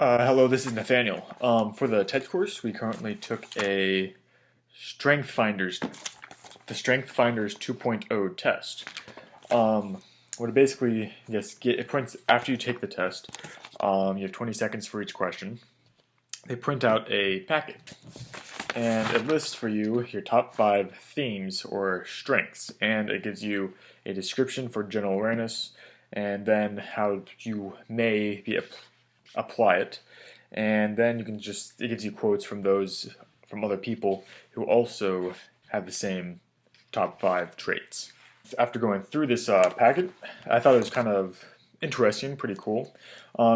Hello, this is Nathaniel. For the TED course, we currently took a Strength Finders, the Strength Finders 2.0 test. What it basically, yes, it prints after you take the test. You have 20 seconds for each question. They print out a packet, and it lists for you your top 5 themes or strengths, and it gives you a description for general awareness, and then how you may apply it, and then you can it gives you quotes from other people who also have the same top 5 traits. After going through this packet, I thought it was kind of interesting, pretty cool,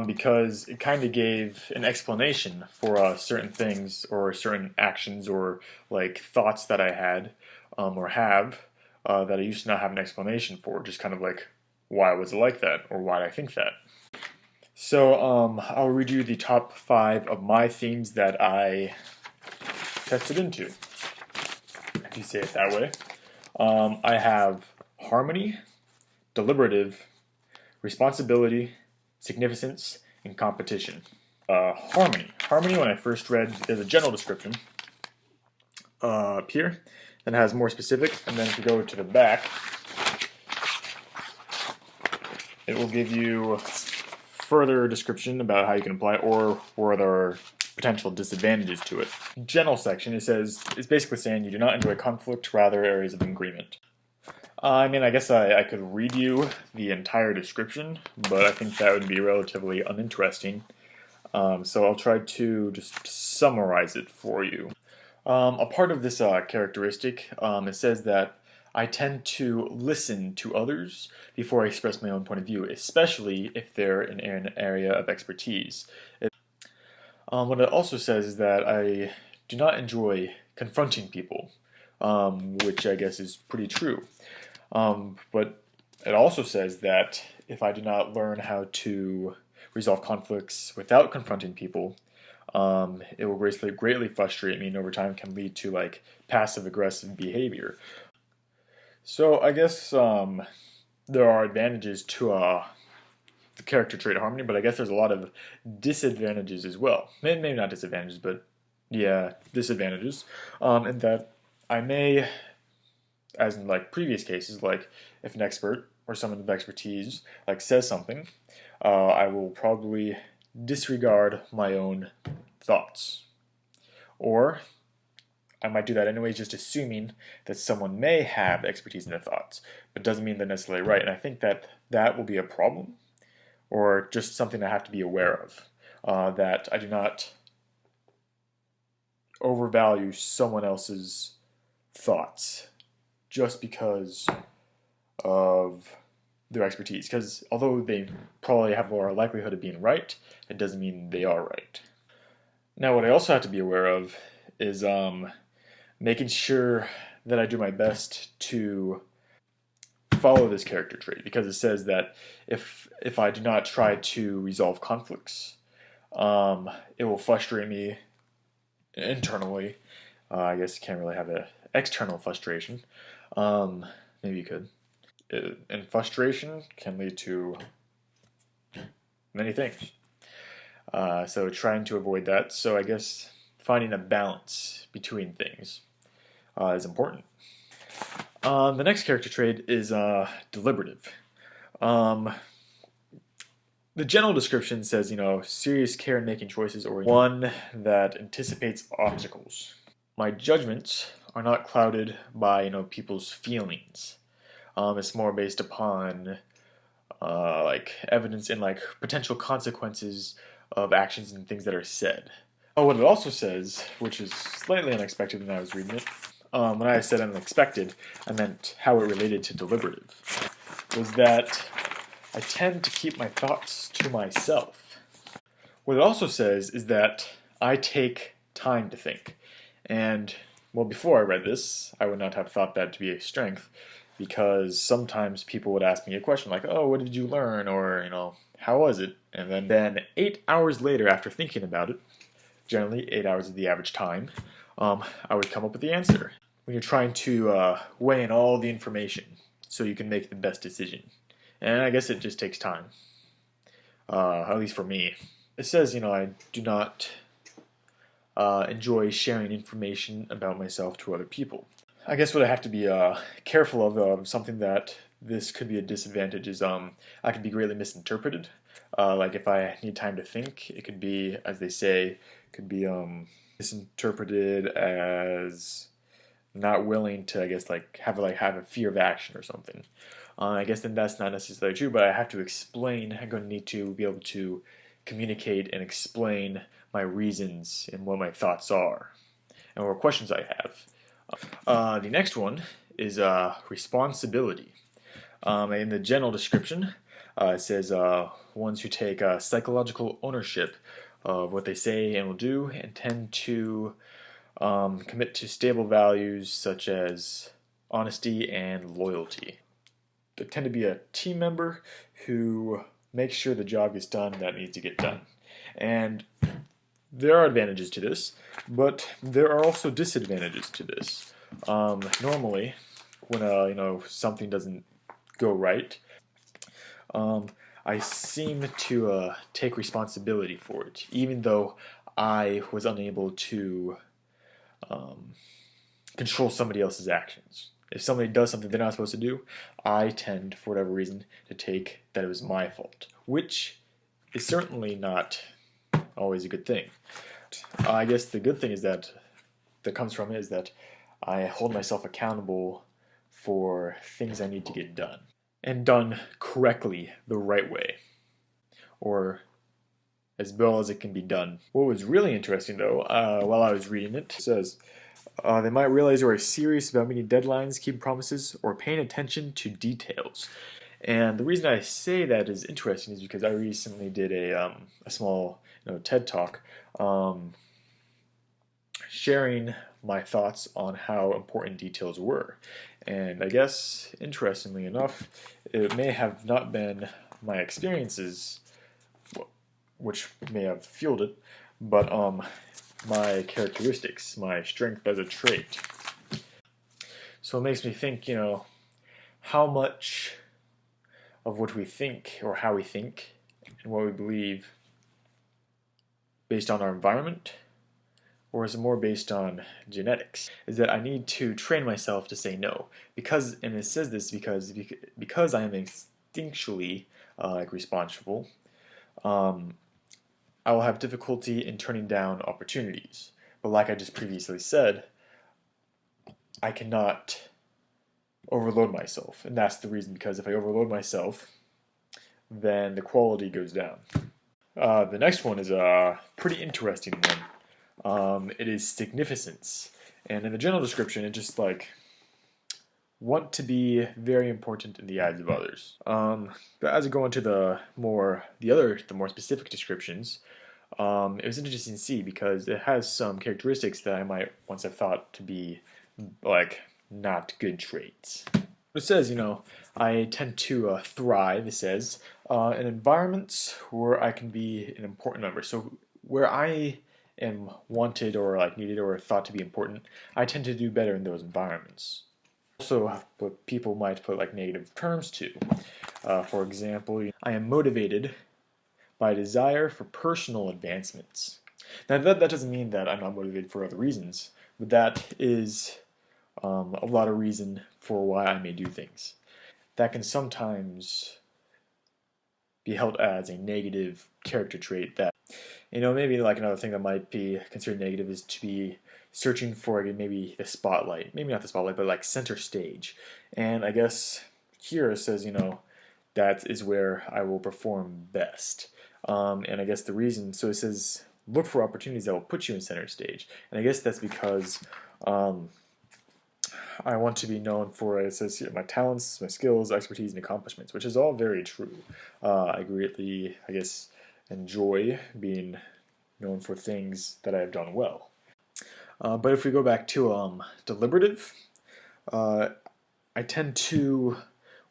because it kind of gave an explanation for certain things or certain actions or like thoughts that I had or have that I used to not have an explanation for, just kind of like why was it like that or why did I think that. So I'll read you the top 5 of my themes that I tested into, if you say it that way. I have harmony, deliberative, responsibility, significance, and competition. Harmony. Harmony, when I first read, there's a general description up here, then it has more specific, and then if you go to the back, it will give you further description about how you can apply it or where there are potential disadvantages to it. General section, it's basically saying you do not enjoy conflict, rather areas of agreement. I mean, I guess I could read you the entire description, but I think that would be relatively uninteresting. So I'll try to just summarize it for you. A part of this characteristic, it says that I tend to listen to others before I express my own point of view, especially if they're in an area of expertise. What it also says is that I do not enjoy confronting people, which I guess is pretty true. But it also says that if I do not learn how to resolve conflicts without confronting people, it will greatly frustrate me and over time can lead to like passive-aggressive behavior. So I guess there are advantages to the character trait harmony, but I guess there's a lot of disadvantages as well. Maybe not disadvantages, but yeah, disadvantages. And that I may, as in like previous cases, like if an expert or someone with expertise like says something, I will probably disregard my own thoughts. Or I might do that anyways, just assuming that someone may have expertise in their thoughts, but doesn't mean they're necessarily right. And I think that that will be a problem, or just something I have to be aware of, that I do not overvalue someone else's thoughts just because of their expertise. Because although they probably have more likelihood of being right, it doesn't mean they are right. Now, what I also have to be aware of is making sure that I do my best to follow this character trait, because it says that if I do not try to resolve conflicts, it will frustrate me internally. I guess you can't really have an external frustration. Maybe you could. And frustration can lead to many things. So trying to avoid that. So I guess finding a balance between things is important. The next character trait is deliberative. The general description says, serious care in making choices, or one that anticipates obstacles. My judgments are not clouded by, people's feelings. It's more based upon like evidence and like potential consequences of actions and things that are said. Oh, what it also says, which is slightly unexpected when I was reading it, when I said unexpected, I meant how it related to deliberative, was that I tend to keep my thoughts to myself. What it also says is that I take time to think. And, well, before I read this, I would not have thought that to be a strength, because sometimes people would ask me a question like, oh, what did you learn? Or, how was it? And then 8 hours later, after thinking about it, generally 8 hours is the average time, I would come up with the answer. When you're trying to weigh in all the information so you can make the best decision. And I guess it just takes time, at least for me. it says, I do not enjoy sharing information about myself to other people. I guess what I have to be careful of, something that this could be a disadvantage is I could be greatly misinterpreted. Like if I need time to think, it could be, as they say, could be misinterpreted as not willing to, I guess, have a fear of action or something. I guess then that's not necessarily true, but I have to explain. I'm going to need to be able to communicate and explain my reasons and what my thoughts are and what questions I have. The next one is responsibility. In the general description, it says ones who take psychological ownership of what they say and will do and tend to commit to stable values such as honesty and loyalty. They tend to be a team member who makes sure the job gets done that needs to get done. And there are advantages to this, but there are also disadvantages to this. Normally, when something doesn't go right, I seem to take responsibility for it, even though I was unable to control somebody else's actions. If somebody does something they're not supposed to do, I tend, for whatever reason, to take that it was my fault, which is certainly not always a good thing. I guess the good thing is that comes from it is that I hold myself accountable for things I need to get done, and done correctly, the right way, or as well as it can be done. What was really interesting, though, while I was reading it, says they might realize you are serious about meeting deadlines, keeping promises, or paying attention to details. And the reason I say that is interesting is because I recently did a small TED Talk sharing my thoughts on how important details were. And I guess, interestingly enough, it may have not been my experiences which may have fueled it, but my characteristics, my strength as a trait. So it makes me think, how much of what we think or how we think and what we believe based on our environment, or is it more based on genetics? Is that I need to train myself to say no, because, and it says this because I am instinctually responsible. I will have difficulty in turning down opportunities. But like I just previously said, I cannot overload myself. And that's the reason, because if I overload myself, then the quality goes down. The next one is a pretty interesting one. It is significance. And in the general description, it just want to be very important in the eyes of others. But as I go into the more specific descriptions, it was interesting to see because it has some characteristics that I might once have thought to be not good traits. It says, I tend to thrive, it says, in environments where I can be an important member. So where I am wanted or needed or thought to be important, I tend to do better in those environments. Also, what people might put negative terms to. For example, I am motivated by a desire for personal advancements. Now that doesn't mean that I'm not motivated for other reasons, but that is a lot of reason for why I may do things. That can sometimes be held as a negative character trait that, maybe another thing that might be considered negative is to be searching for maybe the spotlight. Maybe not the spotlight, but center stage. And I guess here it says, that is where I will perform best. And I guess the reason, so it says, look for opportunities that will put you in center stage. And I guess that's because I want to be known for, it says here, my talents, my skills, expertise, and accomplishments, which is all very true. I greatly, I guess, enjoy being known for things that I have done well. But if we go back to deliberative, I tend to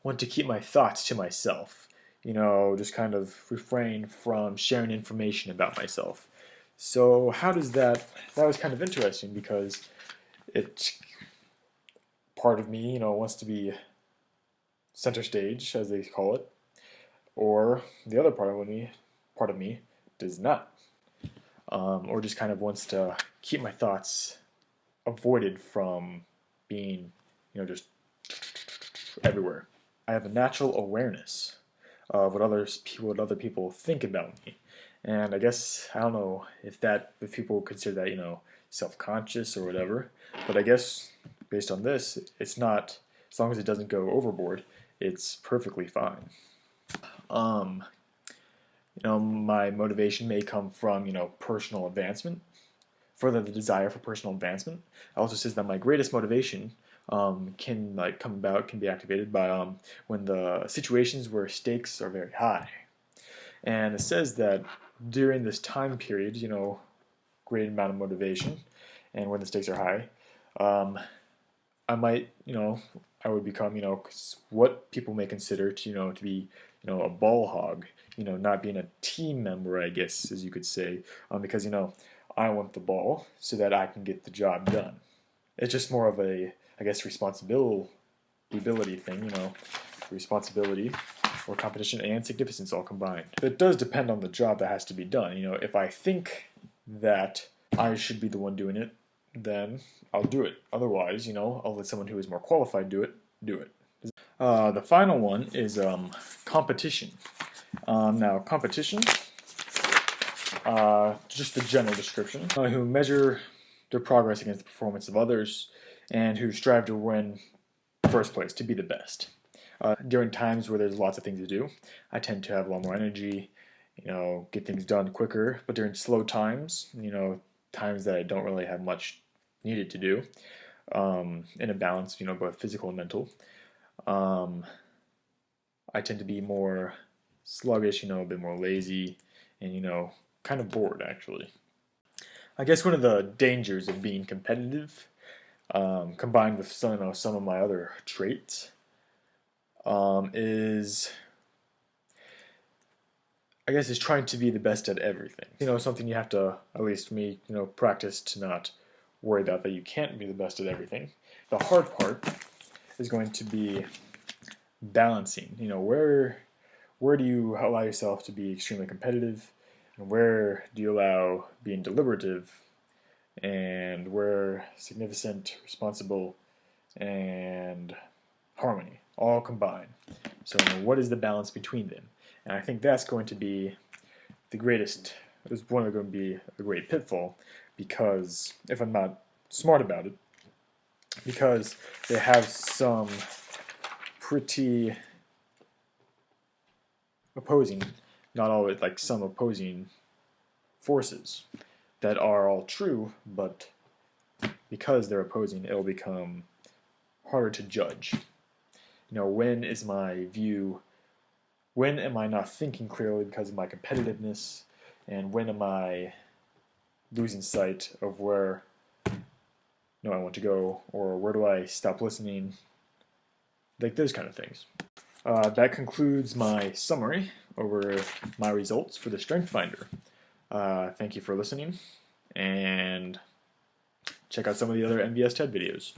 want to keep my thoughts to myself. Just kind of refrain from sharing information about myself. So how does that was kind of interesting because part of me, wants to be center stage, as they call it, or the other part of me does not, or just kind of wants to keep my thoughts avoided from being, just everywhere. I have a natural awareness of what other people think about me, and I guess I don't know if people consider that self-conscious or whatever, but I guess based on this, it's not. As long as it doesn't go overboard, it's perfectly fine. My motivation may come from personal advancement, further the desire for personal advancement. It also says that my greatest motivation can be activated by when the situations where stakes are very high. And it says that during this time period, great amount of motivation, and when the stakes are high, I might, I would become, what people may consider to be, a ball hog, not being a team member, I guess, as you could say, because, I want the ball so that I can get the job done. It's just more of a, I guess, responsibility thing, responsibility or competition and significance all combined. It does depend on the job that has to be done. If I think that I should be the one doing it, then I'll do it. Otherwise, I'll let someone who is more qualified do it. The final one is competition. Now, competition, just the general description, who measure their progress against the performance of others and who strive to win first place, to be the best. During times where there's lots of things to do, I tend to have a lot more energy, get things done quicker. But during slow times, times that I don't really have much needed to do, in a balance, both physical and mental, I tend to be more sluggish, a bit more lazy, and, kind of bored, actually. I guess one of the dangers of being competitive, combined with some of my other traits, is trying to be the best at everything. Something you have to, at least me, practice to not worry about that you can't be the best at everything. The hard part is going to be balancing. Where do you allow yourself to be extremely competitive, and where do you allow being deliberative, and where significant, responsible, and harmony all combine. So what is the balance between them? And I think that's going to be the greatest, is one of going to be a great pitfall, because if I'm not smart about it, because they have some pretty opposing, not always, like some opposing forces that are all true, but because they're opposing, it'll become harder to judge. When is my view, when am I not thinking clearly because of my competitiveness, and when am I losing sight of where I want to go, or where do I stop listening, like those kind of things. That concludes my summary over my results for the Strength Finder. Thank you for listening, and check out some of the other MVSTED videos.